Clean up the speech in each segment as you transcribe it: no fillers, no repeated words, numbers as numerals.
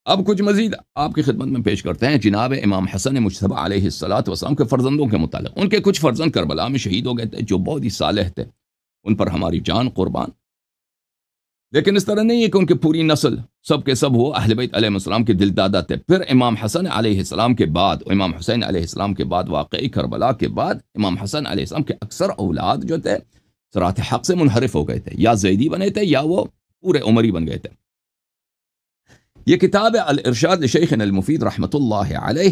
اب کچھ مزید آپ کی خدمت میں پیش کرتے ہیں جناب امام حسن مجتبی علیہ الصلوۃ والسلام کے فرزندوں کے متعلق۔ ان کے کچھ فرزند کربلا میں شہید ہو گئے تھے جو بہت ہی صالح تھے، ان پر ہماری جان قربان۔ لیکن اس طرح نہیں ہے کہ ان کی پوری نسل سب کے سب وہ اہل بیت علیہ السلام کے دل دادا تھے۔ پھر امام حسن علیہ السلام کے بعد، امام حسین علیہ السلام کے بعد، واقعی کربلا کے بعد امام حسن علیہ السلام کے اکثر اولاد جو تھے صراط حق سے منحرف ہو گئے تھے، یا زیدی بنے تھے یا وہ پورے عمری بن گئے تھے۔ یہ کتاب الارشاد لشیخنا المفید رحمۃ اللہ علیہ،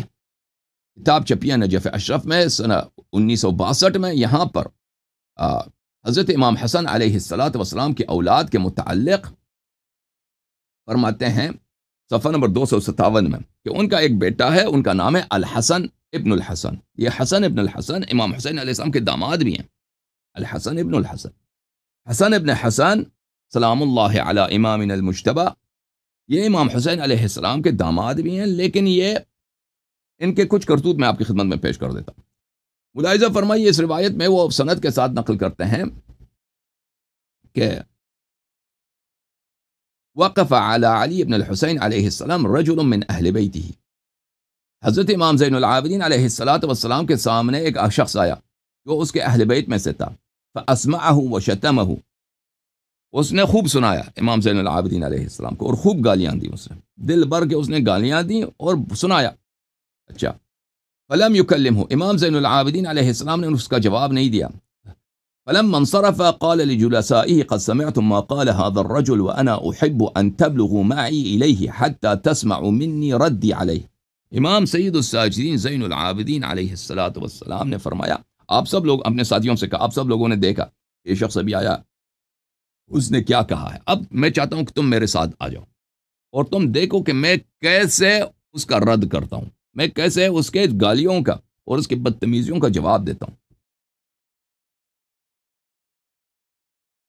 کتاب چھپی ہے نجف اشرف میں سنہ 1962 میں۔ یہاں پر حضرت امام حسن علیہ السلام کی اولاد کے متعلق فرماتے ہیں صفحہ نمبر 257 میں کہ ان کا ایک بیٹا ہے، ان کا نام ہے الحسن ابن الحسن۔ یہ حسن ابن الحسن امام حسین علیہ السلام کے داماد بھی ہیں، الحسن ابن الحسن۔ حسن ابن حسن سلام اللہ علی امامنا المجتبی، یہ امام حسین علیہ السلام کے داماد بھی ہیں، لیکن یہ ان کے کچھ کرتوت میں آپ کی خدمت میں پیش کر دیتا ہوں۔ ملاحظہ فرمائیے اس روایت میں وہ سند کے ساتھ نقل کرتے ہیں کہ وقف على علی ابن الحسین علیہ السلام رجل من اہل بیتہ، حضرت امام زین العابدین علیہ السلام کے سامنے ایک شخص آیا جو اس کے اہل بیت میں سے تھا، فاسمعہ وشتمہ، اس نے خوب سنایا امام زین العابدین علیہ السلام کو اور خوب گالیاں دی، اس نے دل بھر کے اس نے گالیاں دی اور سنایا۔ اچھا، فلم یکلمہ، امام زین العابدین علیہ السلام نے اس کا جواب نہیں دیا۔ فلما انصرف قال لجلسائه قد سمعتم ما قال هذا الرجل وانا احب ان تبلغوا معي اليه حتى تسمعوا مني ردي عليه۔ امام سید الساجدین زین العابدین علیہ السلام نے فرمایا، آپ سب لوگ اپنے ساتھیوں سے کہا، آپ سب لوگوں نے دیکھا یہ شخص ابھی آیا، اس نے کیا کہا ہے، اب میں چاہتا ہوں کہ تم میرے ساتھ آ جاؤ اور تم دیکھو کہ میں کیسے اس کا رد کرتا ہوں، میں کیسے اس کے گالیوں کا اور اس کی بدتمیزیوں کا جواب دیتا ہوں۔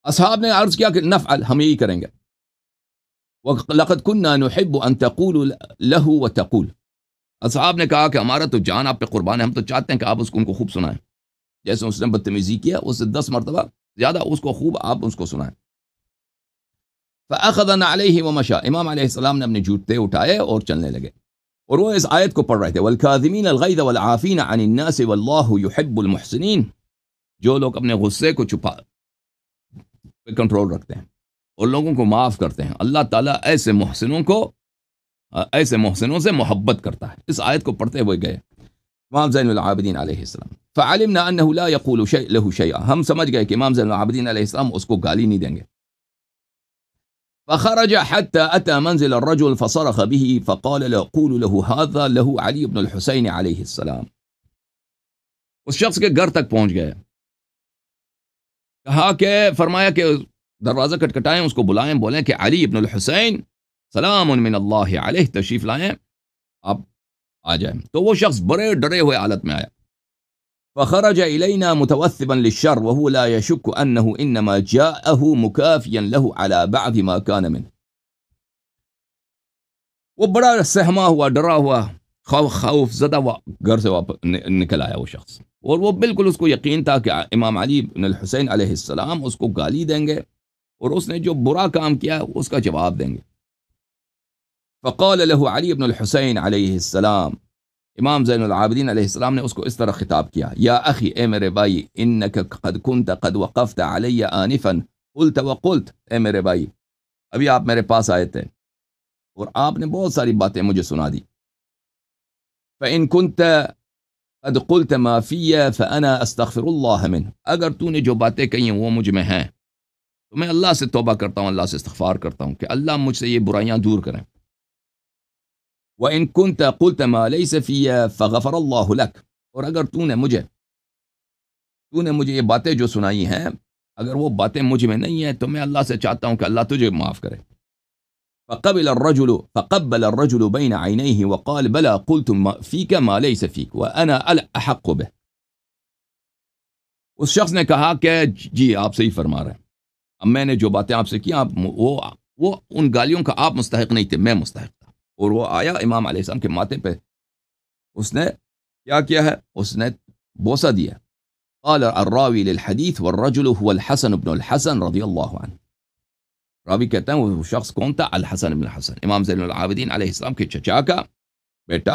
اصحاب نے عرض کیا کہ نفعل، ہم یہی کریں گے۔ وَلَقَدْ كُنَّا نُحِبُّ أَن تَقُولُ لَهُ وَتَقُولُ، اصحاب نے کہا کہ ہمارا تو جان آپ پہ قربان ہے، ہم تو چاہتے ہیں کہ آپ اس کو ان کو خوب سنائیں، جیسے اس نے بدتمیزی کیا اس سے 10 مرتبہ زیادہ اس کو خوب آپ اس کو سنائیں۔ فَأَخَذَ عَلَيْهِ وَمَشَى، امام علیہ السلام نے اپنے جوتے اٹھائے اور چلنے لگے، اور وہ اس آیت کو پڑھ رہے تھے، وَالْكَاظِمِينَ الْغَيْظَ وَالْعَافِينَ عَنِ النَّاسِ وَاللَّهُ يُحِبُّ الْمُحْسِنِينَ، جو لوگ اپنے غصے کو چھپا کنٹرول رکھتے ہیں اور لوگوں کو معاف کرتے ہیں، اللہ تعالیٰ ایسے محسنوں سے محبت کرتا ہے۔ اس آیت کو پڑھتے ہوئے گئے امام زین العابدین علیہ السلام، فعلمنا انه لا يقول شيء له شيئا، ہم سمجھ گئے کہ امام زین العابدین علیہ السلام اس کو گالی نہیں دیں گے۔ فخرج حتى اتى منزل الرجل فصرخ به فقال له قول له هذا له علي بن الحسين علیہ السلام، اس شخص کے گھر تک پہنچ گئے، کہا کہ فرمایا کہ دروازہ کھٹکھٹائیں، اس کو بلائیں، بولیں کہ علی ابن الحسین سلام من اللہ علیہ تشریف لائیں، آپ آ جائیں۔ تو وہ شخص بڑے ڈرے ہوئے حالت میں آیا، فخرج الینا متوثبا للشر وهو لا يشك انه انما جاءه مكافيا له على بعض ما كان منه، وہ بڑا سہما ہوا، ڈرا ہوا، خوف زدہ ہوا گھر سے نکل آیا وہ شخص، اور وہ بالکل اس کو یقین تھا کہ امام علی بن الحسین علیہ السلام اس کو گالی دیں گے اور اس نے جو برا کام کیا اس کا جواب دیں گے۔ فقال له علی بن الحسین علیہ السلام، امام زین العابدین علیہ السلام نے اس کو اس طرح خطاب کیا، یا اخی، اے میرے بھائی، انک قد كنت قد وقفت علی آنفا قلت وقلت، اے میرے بھائی ابھی آپ میرے پاس آئے تھے اور آپ نے بہت ساری باتیں مجھے سنا دی، فإن كنت قد قلت ما فی فانا استغفر اللہ منه، اگر تو نے جو باتیں کہی ہیں وہ مجھ میں ہیں تو میں اللہ سے توبہ کرتا ہوں، اللہ سے استغفار کرتا ہوں کہ اللہ مجھ سے یہ برائیاں دور کریں۔ وَإِن كُنْتَ قُلْتَ مَا لَيْسَ فِيَّ فَغَفَرَ اللَّهُ لَكَ، اور اگر تو نے مجھے یہ باتیں جو سنائی ہیں اگر وہ باتیں مجھ میں نہیں ہیں تو میں اللہ سے چاہتا ہوں کہ اللہ تجھے معاف کرے۔ فقبل الرجل بين عينيه وقال بلى قلت فيك ما ليس فيك وانا احق به، اس شخص نے کہا کہ جی آپ صحیح فرما رہے ہیں، اب میں نے جو باتیں آپ سے کی وہ ان گالیوں کا آپ مستحق نہیں تھے، میں مستحق تھا۔ اور وہ آیا امام علیہ السلام کے ماتھے پہ، اس نے کیا ہے، اس نے بوسہ دیا۔ قال الراوی للحدیث والرجل هو الحسن بن الحسن رضی اللہ عنہ، راوی کہتا ہے وہ شخص کون تھا؟ الحسن ابن الحسن، امام زین العابدین علیہ السلام کے چچا کا بیٹا،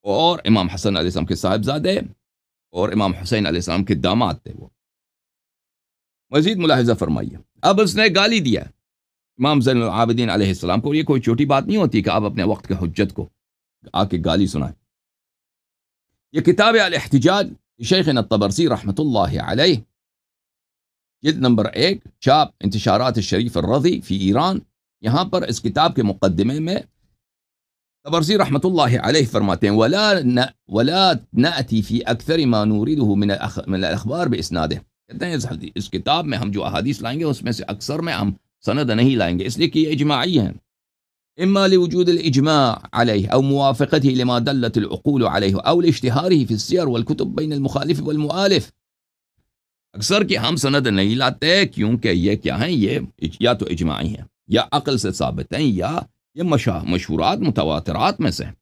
اور امام حسن علیہ السلام کے صاحبزادے، اور امام حسین علیہ السلام کے داماد تھے وہ۔ مزید ملاحظہ فرمائیے، اب اس نے گالی دیا امام زین العابدین علیہ السلام کو۔ یہ کوئی چھوٹی بات نہیں ہوتی کہ آپ اپنے وقت کے حجت کو آ کے گالی سنائیں۔ یہ کتاب الاحتجاج شیخنا الطبرسی رحمۃ اللہ علیہ، جلد نمبر 1، چاپ انتشارات الشریف الرضی فی ایران۔ یہاں پر اس کتاب کے مقدمے میں طبرسی رحمۃ اللہ علیہ فرماتے ہیں ولا نأتی فی اکثر ما نوردہ من الاخبار باسنادہ، کہتے ہیں اس کتاب میں ہم جو احادیث لائیں گے اس میں سے اکثر میں ہم سند نہیں لائیں گے، اس لیے کہ یہ اجماعی ہیں، اما لوجود الاجماع علیہ او موافقته لما دلت العقول علیہ او لاشتہارہ فی السیر والکتب بین المخالف والمؤالف۔ اکثر کہ ہم سند نہیں لاتے کیونکہ یہ کیا ہیں، یہ یا تو اجماعی ہیں یا عقل سے ثابت ہیں یا یہ مشہورات متواترات میں سے ہیں،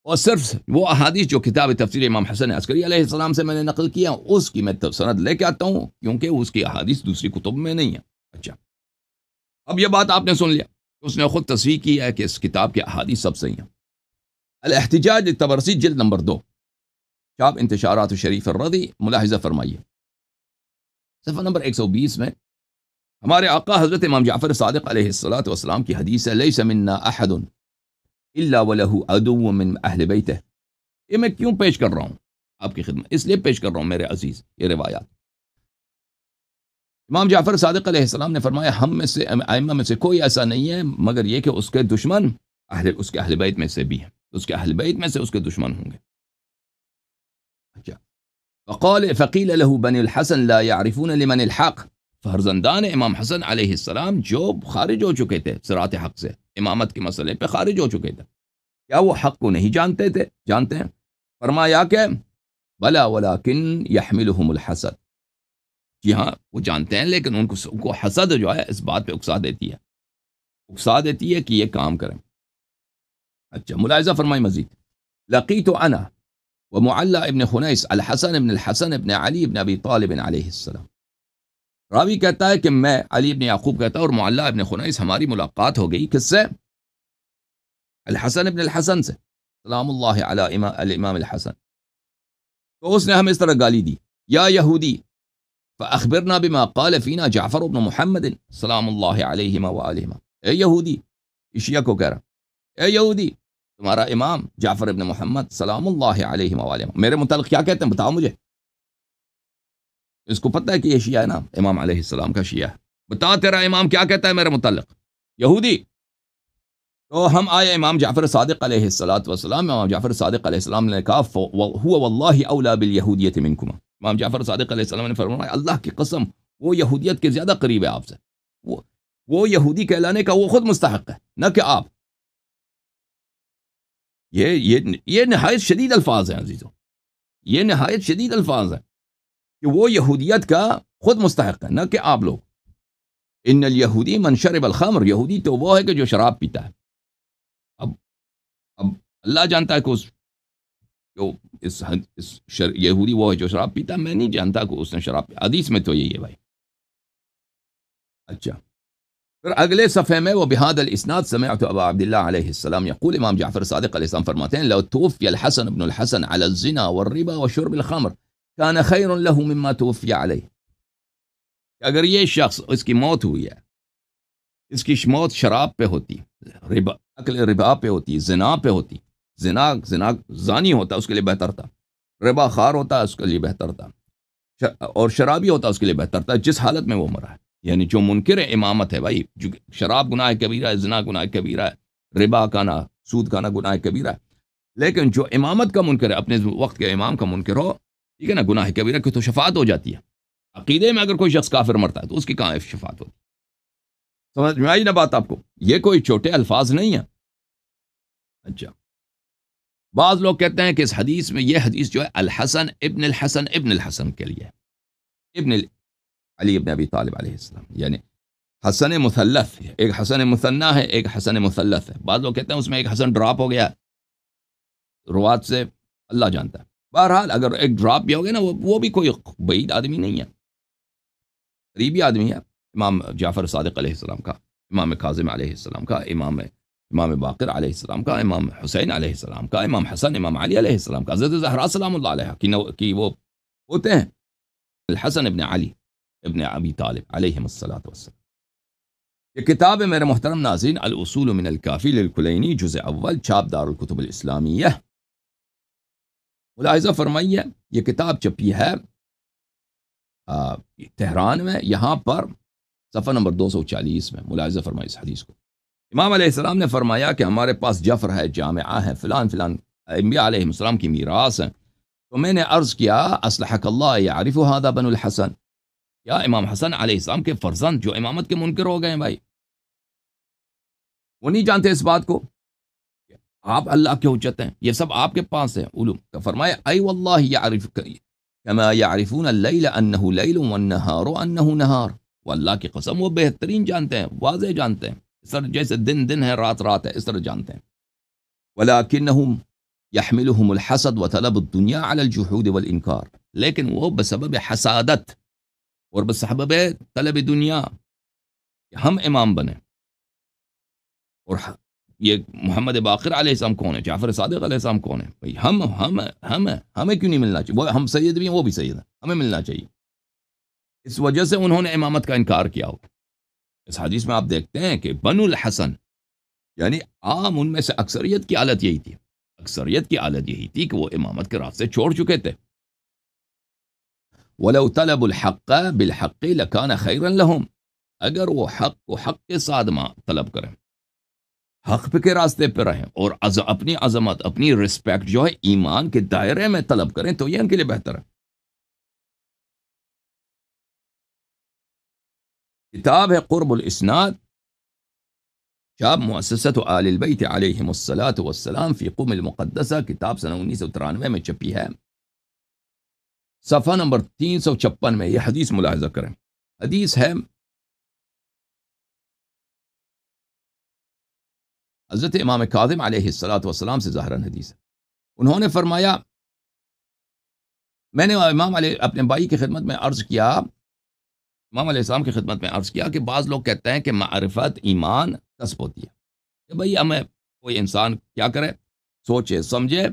اور صرف وہ احادیث جو کتاب تفسیر امام حسن عسکری علیہ السلام سے میں نے نقل کیا اس کی میں سند لے کے آتا ہوں، کیونکہ اس کی احادیث دوسری کتب میں نہیں ہیں۔ اچھا، اب یہ بات آپ نے سن لیا، اس نے خود تصحیح کی ہے کہ اس کتاب کے احادیث سب صحیح ہیں۔ الاحتجاج طبرسی جلد نمبر 2، چاپ انتشارات الشریف الرضی، ملاحظہ فرمائیے صفحہ نمبر 120 میں ہمارے آقا حضرت امام جعفر صادق علیہ السلام کی حدیث ہے، لیس منا احد الا ولہ عدو من اہل بیتہ۔ یہ میں کیوں پیش کر رہا ہوں آپ کی خدمت؟ اس لیے پیش کر رہا ہوں میرے عزیز یہ روایات۔ امام جعفر صادق علیہ السلام نے فرمایا ہم میں سے ائمہ میں سے کوئی ایسا نہیں ہے مگر یہ کہ اس کے دشمن اس کے اہل بیت میں سے بھی ہیں، اس کے اہل بیت میں سے اس کے دشمن ہوں گے۔ اچھا، فقیل له بنی الحسن لا يعرفون لمن الحق، فرزندان امام حسن علیہ السلام جو خارج ہو چکے تھے صراط حق سے، امامت کے مسئلے پہ خارج ہو چکے تھے، کیا وہ حق کو نہیں جانتے ہیں؟ فرمایا کہ بلا ولکن یحملهم الحسد، جی ہاں وہ جانتے ہیں لیکن ان کو حسد جو ہے اس بات پہ اکسا دیتی ہے کہ یہ کام کریں۔ اچھا، ملاحظہ فرمائی مزید، لقیت انا ومعلى ابن خنیس الحسن ابن الحسن ابن علی ابن ابی طالب علیہ السلام۔ راوی کہتا ہے کہ میں علی ابن یعقوب کہتا ہے اور معلّہ ابن خنیس ہماری ملاقات ہو گئی، کس سے؟ الحسن ابن الحسن سے، سلام اللہ علی الامام الحسن۔ تو اس نے ہمیں اس طرح گالی دی، یا یہودی فاخبرنا بما قال فینا جعفر ابن محمد سلام اللہ علیہما وآلہما۔ اے یہودی، شیعہ کو کہہ رہا، اے یہودی تمہارا امام جعفر ابن محمد سلام اللہ علیہما وآلہما میرے متعلق کیا کہتے ہیں بتاؤ مجھے، اس کو پتہ ہے کہ یہ شیعہ ہے نا، امام علیہ السلام کا شیعہ ہے، بتا تیرا امام کیا کہتا ہے میرے متعلق یہودی۔ تو ہم آئے امام جعفر صادق علیہ السلام، امام جعفر صادق علیہ السلام نے کہا هو واللہ اولا بالیہودیت منکما، امام جعفر صادق علیہ السلام نے فرمایا اللہ کی قسم وہ یہودیت کے زیادہ قریب ہے آپ سے، وہ یہودی کہلانے کا وہ خود مستحق ہے نہ کہ آپ۔ یہ نہایت شدید الفاظ ہیں عزیزوں، یہ نہایت شدید الفاظ ہیں کہ وہ یہودیت کا خود مستحق ہے نہ کہ آپ لوگ۔ ان الیہودی من شرب الخمر، یہودی تو وہ ہے کہ جو شراب پیتا ہے۔ اب اللہ جانتا ہے کہ یہودی وہ ہے جو شراب پیتا ہے، میں نہیں جانتا کہ اس نے شراب پیا، حدیث میں تو یہی ہے بھائی۔ اچھا، پھر اگلے صفحے میں وہ بہذا الاسناد سمعت ابا عبداللہ علیہ السلام یقول، امام جعفر صادق علیہ السلام فرماتے ہیں لو توفی الحسن ابن الحسن علی الزنا والربا وشرب الخمر كان خیر له مما توفی علیہ، اگر یہ شخص اس کی موت ہوئی ہے، اس کی موت شراب پہ ہوتی، اکل ربا پہ ہوتی، زنا پہ ہوتی، زنا زانی ہوتا اس کے لیے بہتر تھا، ربا خار ہوتا اس کے لیے بہتر تھا، اور شرابی ہوتا اس کے لیے بہتر تھا، جس حالت میں وہ مرا ہے۔ یعنی جو منکر امامت ہے بھائی، جو شراب گناہ کبیرہ ہے، زنا گناہ کبیرہ ہے، ربا کھانا سود کھانا گناہ کبیرہ ہے، لیکن جو امامت کا منکر ہے، اپنے وقت کے امام کا منکر ہو، ٹھیک ہے نا، گناہ کبیرہ کی تو شفاعت ہو جاتی ہے۔ عقیدے میں اگر کوئی شخص کافر مرتا ہے تو اس کی کہاں شفاعت ہوتی؟ سمجھ میں آئی نا بات آپ کو؟ یہ کوئی چھوٹے الفاظ نہیں ہیں۔ اچھا، بعض لوگ کہتے ہیں کہ اس حدیث میں، یہ حدیث جو ہے الحسن ابن الحسن کے لیے، علی ابن ابی طالب علیہ السلام، یعنی حسن مثلث، ایک حسن مثنیٰ ہے ایک حسن مثلث ہے۔ بعض لوگ کہتے ہیں اس میں ایک حسن ڈراپ ہو گیا روات سے، اللہ جانتا ہے۔ بہرحال اگر ایک ڈراپ بھی ہو گیا نا، وہ بھی کوئی بعید آدمی نہیں ہے، قریبی آدمی ہے، امام جعفر صادق علیہ السلام کا، امام کاظم علیہ السلام کا، امام باقر علیہ السلام کا، امام حسین علیہ السلام کا، امام حسن، امام علی علیہ السلام کا، حضرت زہرا سلام اللہ علیہ کی وہ ہوتے ہیں الحسن ابن علی ابن ابی طالب علیہ الصلوۃ والسلام۔ یہ کتاب ہے میرے محترم ناظرین، الاصول من الکافی للکلینی، جزء اول، چھاپ دار الکتب الاسلامیہ۔ ملاحظہ فرمائیے یہ کتاب چھپی ہے تہران میں، یہاں پر صفحہ نمبر 240 میں۔ ملاحظہ فرمائیے اس حدیث کو۔ امام علیہ السلام نے فرمایا کہ ہمارے پاس جفر ہے، جامعہ ہے، فلان فلان انبیاء علیہ السلام کی میراث ہے۔ تو میں نے عرض کیا اصلحک اللہ یعرف هذا بن الحسن، یا امام حسن علیہ السلام کے فرزند جو امامت کے منکر ہو گئے ہیں بھائی، وہ نہیں جانتے اس بات کو کہ آپ اللہ کے حجت ہیں، یہ سب آپ کے پاس ہے علوم۔ تو فرمایا ای واللہ یعرف کما یعرفون اللیل انہ لیل والنہار انہ نہار، وہ اللہ کی قسم وہ بہترین جانتے ہیں، واضح جانتے ہیں، اس طرح جیسے دن دن ہے رات رات ہے، اس طرح جانتے ہیں۔ ولیکنہم یحملہم الحسد وطلب الدنیا علی الجحود والانکار، لیکن وہ بسبب حسادت اور بسبب طلب دنیا کہ ہم امام بنے، اور یہ محمد باقر علیہ السلام کون ہے، جعفر صادق علیہ السلام کون ہے بھائی، ہمیں کیوں نہیں ملنا چاہیے، وہ ہم سید بھی ہیں وہ بھی سید ہیں، ہمیں ملنا چاہیے۔ اس وجہ سے انہوں نے امامت کا انکار کیا ہو۔ اس حدیث میں آپ دیکھتے ہیں کہ بنو الحسن یعنی عام ان میں سے اکثریت کی حالت یہی تھی، اکثریت کی حالت یہی تھی کہ وہ امامت کے راستے چھوڑ چکے تھے۔ وَلَوْ طَلَبُوا الْحَقَّ بِالْحَقِّ لَكَانَ خَيْرًا لَهُمْ، اگر وہ حق کو حق کے ساتھ طلب کریں، حق کے راستے پہ رہیں، اور اپنی عظمت، اپنی رسپیکٹ جو ہے ایمان کے دائرے میں طلب کریں، تو یہ ان کے لیے بہتر ہے۔ کتاب ہے قرب الاسناد، شاب مؤسسۃ آل البیت علیہم الصلاۃ والسلام فی قم المقدسہ، کتاب سنہ 1993 میں چھپی ہے، صفحہ نمبر 356 میں۔ یہ حدیث ملاحظہ کریں، حدیث ہے حضرت امام کاظم علیہ الصلاۃ والسلام سے ظاہراً حدیث ہے۔ انہوں نے فرمایا میں نے امام علیہ اپنے بھائی کی خدمت میں عرض کیا، امام علیہ السلام کی خدمت میں عرض کیا کہ بعض لوگ کہتے ہیں کہ معرفت ایمان کسب ہوتی ہے، کہ بھئی ہمیں کوئی انسان کیا کرے، سوچے سمجھے،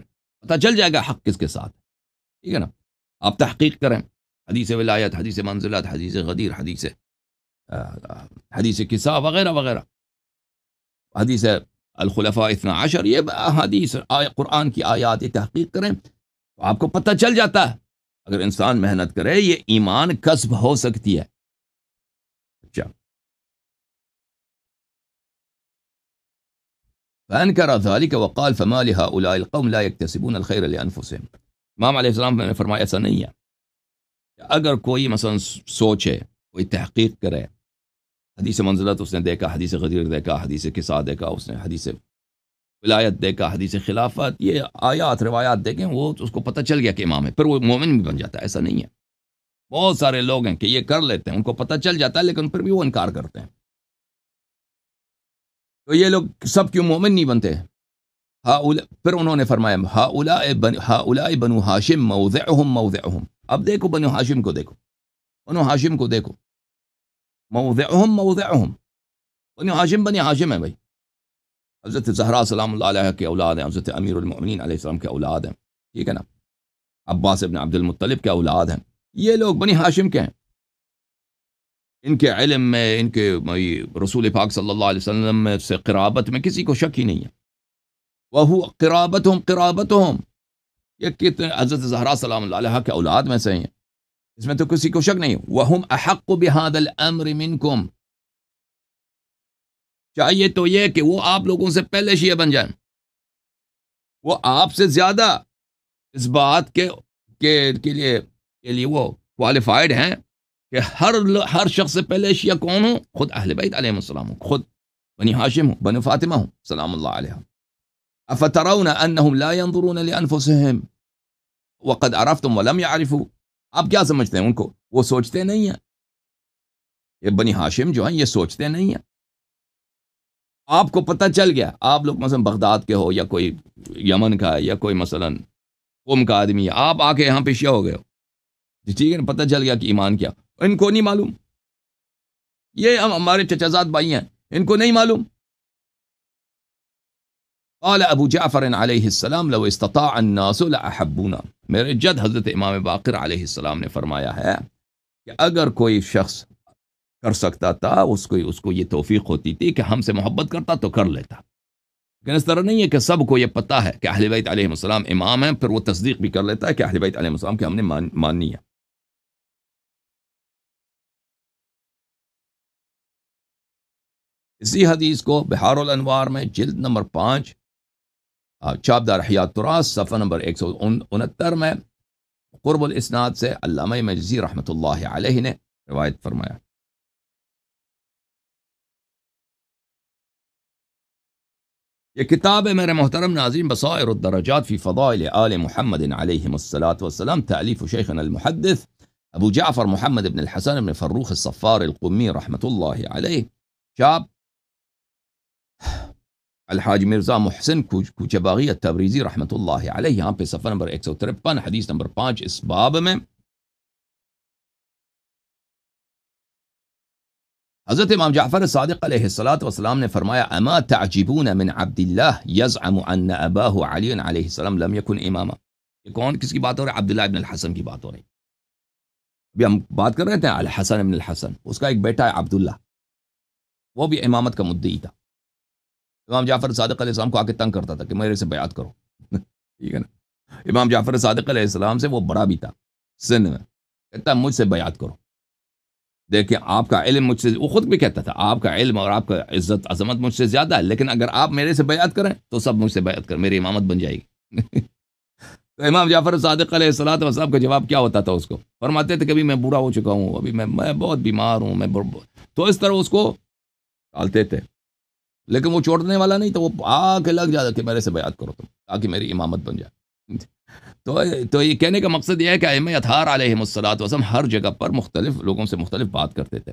پتہ چل جائے گا حق کس کے ساتھ، ٹھیک ہے نا، آپ تحقیق کریں، حدیث ولایت، حدیث منزلت، حدیث غدیر، حدیث کسا وغیرہ وغیرہ، حدیث الخلفاء 12، یہ حدیث قرآن کی آیات، یہ تحقیق کریں تو آپ کو پتہ چل جاتا ہے، اگر انسان محنت کرے یہ ایمان کسب ہو سکتی ہے۔ اچھا، فَأَنْكَرَ ذَلِكَ وَقَالَ فَمَا لِهَؤُلَاءِ الْقَوْمِ لَا يَكْتَسِبُونَ الْخَيْرَ لِأَنفُسِهِمْ۔ امام علیہ السلام نے فرمایا ایسا نہیں ہے کہ اگر کوئی مثلا سوچے، کوئی تحقیق کرے، حدیث منزلت اس نے دیکھا، حدیث غدیر دیکھا، حدیث کسا دیکھا، اس نے حدیث ولایت دیکھا، حدیث خلافت، یہ آیات روایات دیکھیں، وہ اس کو پتہ چل گیا کہ امام ہے، پھر وہ مومن بھی بن جاتا ہے۔ ایسا نہیں ہے، بہت سارے لوگ ہیں کہ یہ کر لیتے ہیں، ان کو پتہ چل جاتا ہے لیکن پھر بھی وہ انکار کرتے ہیں، تو یہ لوگ سب کیوں مومن نہیں بنتے؟ پھر انہوں نے فرمایا ہؤلاء بنو ہاشم موضعهم، اب دیکھو بنو ہاشم کو دیکھو، بنو ہاشم کو دیکھو، موضعهم، بنو ہاشم بنی ہاشم ہے بھائی، حضرت زہرا سلام اللہ علیہ کے اولاد ہیں، حضرت امیر المؤمنین علیہ السلام کے اولاد ہیں، ٹھیک ہے نا، عباس ابن عبد المطلب کے اولاد ہیں، یہ لوگ بنی ہاشم کے ہیں، ان کے علم میں، ان کے رسول پاک صلی اللہ علیہ وسلم سے قرابت میں کسی کو شک ہی نہیں ہے، وہو قرابتهم، یہ کتنے حضرت زہرا سلام اللہ علیہ کے اولاد میں سے ہیں، اس میں تو کسی کو شک نہیں، وہم احق بهذا الامر منکم، چاہیے تو یہ کہ وہ آپ لوگوں سے پہلے شیعہ بن جائیں، وہ آپ سے زیادہ اس بات کے لیے وہ کوالیفائڈ ہیں کہ ہر شخص سے پہلے شیعہ کون ہوں؟ خود اہل بیت علیہ السلام ہوں، خود بنی ہاشم ہوں، بنی فاطمہ ہوں سلام اللہ علیہ۔ افترون انہم لا ينظرون لانفسهم وقد عرفتم ولم يعرفوا، آپ کیا سمجھتے ہیں ان کو؟ وہ سوچتے نہیں ہیں، یہ بنی ہاشم جو ہیں یہ سوچتے نہیں ہیں، آپ کو پتہ چل گیا، آپ لوگ مثلا بغداد کے ہو یا کوئی یمن کا یا کوئی مثلا قوم کا آدمی ہے، آپ آ کے یہاں پہ شیعہ ہو گئے ہو، ٹھیک ہے نا، پتہ چل گیا کہ ایمان کیا، ان کو نہیں معلوم، یہ ہمارے چچا زاد بھائی ہیں، ان کو نہیں معلوم؟ قال ابو جعفر علیہ السلام لو استطاع الناس لاحبونا، میرے جد حضرت امام باقر علیہ السلام نے فرمایا ہے کہ اگر کوئی شخص کر سکتا تھا، اس کو یہ توفیق ہوتی تھی کہ ہم سے محبت کرتا تو کر لیتا، لیکن اس طرح نہیں ہے کہ سب کو یہ پتہ ہے کہ اہل بیت علیہ السلام امام ہیں، پھر وہ تصدیق بھی کر لیتا ہے کہ اہل بیت علیہ السلام کی ہم نے ماننی ہے۔ اسی حدیث کو بحار الانوار میں جلد نمبر 5 چابدار حیات تراث صفحہ نمبر 169 میں قرب الاسناد سے علامہ مجزی رحمۃ اللہ علیہ نے روایت فرمایا۔ یہ کتاب ہے میرے محترم ناظرین، بصائر الدرجات فی فضائل آل محمد علیہم الصلاۃ والسلام، تالیف شیخنا المحدث ابو جعفر محمد بن الحسن بن فروخ الصفار القمی رحمۃ اللہ علیہ، چاپ الحاج مرزا محسن کوچہ باغی التبریزی رحمۃ اللہ علیہ، یہاں پہ صفحہ نمبر 153 حدیث نمبر 5 اس باب میں حضرت امام جعفر صادق علیہ الصلاۃ والسلام نے فرمایا اما تعجبون من عبد اللہ یزعم ان اباہ علی علیہ السلام لم یکن اماما۔ یہ کون، کس کی بات ہو رہی ہے؟ عبداللہ ابن الحسن کی بات ہو رہی ہے۔ ابھی ہم بات کر رہے تھے الحسن ابن الحسن، اس کا ایک بیٹا ہے عبداللہ، وہ بھی امامت کا مدعی تھا۔ امام جعفر صادق علیہ السلام کو آ کے تنگ کرتا تھا کہ میرے سے بیعت کرو ٹھیک ہے نا۔ امام جعفر صادق علیہ السلام سے وہ بڑا بھی تھا سن میں، کہتا مجھ سے بیعت کرو، دیکھیں آپ کا علم مجھ سے، وہ خود بھی کہتا تھا آپ کا علم اور آپ کا عزت عظمت مجھ سے زیادہ ہے، لیکن اگر آپ میرے سے بیعت کریں تو سب مجھ سے بیعت کریں، میری امامت بن جائے گی تو امام جعفر صادق علیہ الصلوۃ والسلام کا جواب کیا ہوتا تھا؟ اس کو فرماتے تھے کہ ابھی میں بوڑھا ہو چکا ہوں، ابھی میں بہت بیمار ہوں، تو اس طرح اس کو ٹالتے تھے، لیکن وہ چھوڑنے والا نہیں، تو وہ آ کے لگ جاتا کہ میرے سے بیعت کرو تم تاکہ میری امامت بن جائے تو یہ کہنے کا مقصد یہ ہے کہ ائمہ اطہار علیہم الصلوۃ والسلام ہر جگہ پر مختلف لوگوں سے مختلف بات کرتے تھے۔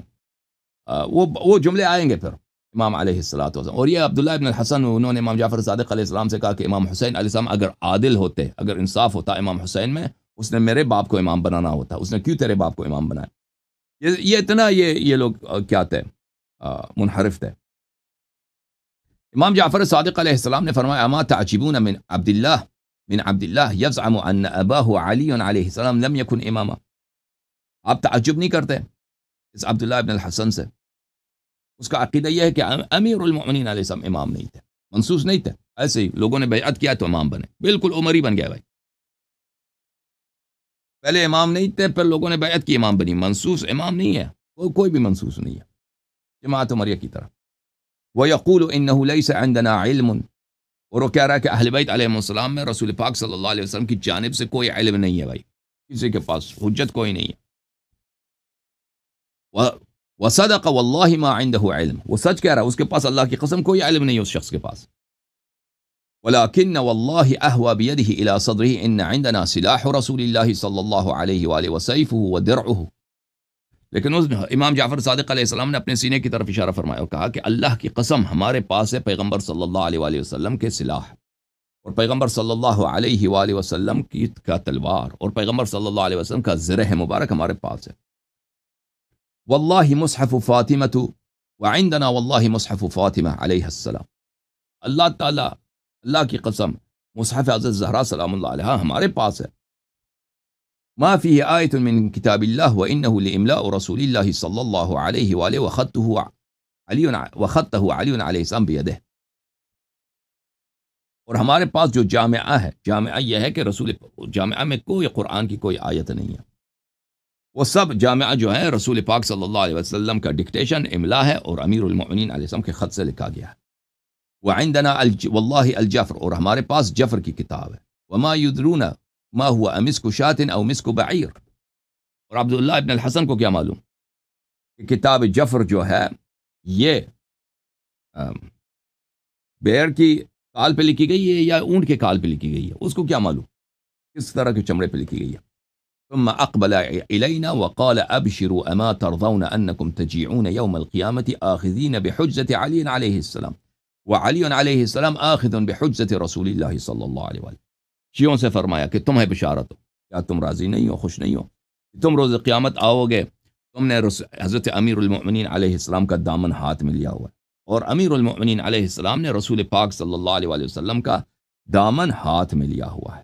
وہ جملے آئیں گے پھر امام علیہ الصلوۃ والسلام، اور یہ عبداللہ ابن الحسن انہوں نے امام جعفر صادق علیہ السلام سے کہا کہ امام حسین علیہ السلام اگر عادل ہوتے، اگر انصاف ہوتا امام حسین میں، اس نے میرے باپ کو امام بنانا ہوتا، اس نے کیوں تیرے باپ کو امام بنایا؟ یہ اتنا یہ لوگ کیا تھے، منحرف تھے۔ امام جعفر صادق علیہ السلام نے فرمایا اما تعجبون من عبد اللہ یزعم ان اباہ علی علیہ السلام لم یکن اماما، آپ تعجب نہیں کرتے اس عبداللہ ابن الحسن سے؟ اس کا عقیدہ یہ ہے کہ امیر المؤمنین علیہ السلام امام نہیں تھے، منصوص نہیں تھے، ایسے ہی لوگوں نے بیعت کیا تو امام بنے، بالکل عمری بن گیا بھائی، پہلے امام نہیں تھے پھر لوگوں نے بیعت کی امام بنی، منصوص امام نہیں ہے، کوئی بھی منصوص نہیں ہے، جماعت عمریہ کی طرح۔ وَيَقُولُ إِنَّهُ لَيْسَ عِنْدَنَا عِلْمٌ، اور وہ کہہ رہا ہے کہ اہل بیت علیہ السلام میں رسول پاک صلی اللہ علیہ وسلم کی جانب سے کوئی علم نہیں ہے بھائی، کسی کے پاس حجت کوئی نہیں ہے۔ وَصَدَقَ وَاللَّهِ مَا عِنْدَهُ عِلْم، وہ سچ کہہ رہا ہے، اس کے پاس اللہ کی قسم کوئی علم نہیں ہے اس شخص کے پاس۔ وَلَكِنَّ وَاللَّهِ أَهْوَى بِيَدِهِ إِلَى صَدْرِهِ إِنَّ عِنْدَنَا سِلَاحُ رَسُولِ اللَّهِ صلی اللہ علیہ وآلہ وسیفہ وَدِرْعُهُ، لیکن اس امام جعفر صادق علیہ السلام نے اپنے سینے کی طرف اشارہ فرمایا اور کہا کہ اللہ کی قسم ہمارے پاس ہے پیغمبر صلی اللہ علیہ وآلہ وسلم کے سلاح، اور پیغمبر صلی اللہ علیہ وآلہ وسلم کا تلوار، اور پیغمبر صلی اللہ علیہ وسلم کا زرہ مبارک ہمارے پاس ہے۔ واللہ مصحف فاطمہ وعندنا واللہ مصحف فاطمہ علیہ السلام، اللہ تعالیٰ، اللہ کی قسم مصحف حضرت زہرا سلام اللہ علیہا ہمارے پاس ہے۔ ما فيه آیة من کتاب اللہ وإنه لإملاء رسول اللہ صلی اللہ علیہ وآلہ وخطہ علی علیہ السلام بیدہ، اور ہمارے پاس جو جامعہ ہے، جامعہ یہ ہے کہ جامعہ میں کوئی قرآن کی کوئی آیت نہیں ہے، وہ سب جامعہ جو ہے رسول پاک صلی اللہ علیہ وسلم کا ڈکٹیشن املا ہے اور امیر المؤمنین علیہ السلام کے خط سے لکھا گیا ہے۔ وعندنا واللہ الجفر، اور ہمارے پاس جفر کی کتاب ہے۔ وما يدرون ما هو امسک شات او مسک بعیر، اور عبداللہ ابن الحسن کو کیا معلوم کہ کتاب جفر جو ہے یہ بیر کی کال پہ لکھی گئی ہے یا اونٹ کے کال پہ لکھی گئی ہے، اس کو کیا معلوم کس طرح کے چمڑے پہ لکھی گئی ہے۔ ثم اقبل الینا وقال ابشروا اما ترضون انکم تجیعون یوم القیامت آخذین بحجت علی علیہ السلام وعلی علیہ السلام آخذ بحجت رسول اللہ صلی اللہ علیہ وآلہ۔ شیعوں سے فرمایا کہ تمہیں بشارت ہو، کیا تم راضی نہیں ہو، خوش نہیں ہو، تم روز قیامت آؤ گے تم نے حضرت امیر المؤمنین علیہ السلام کا دامن ہاتھ میں لیا ہوا ہے، اور امیر المؤمنین علیہ السلام نے رسول پاک صلی اللہ علیہ وآلہ وسلم کا دامن ہاتھ میں لیا ہوا ہے۔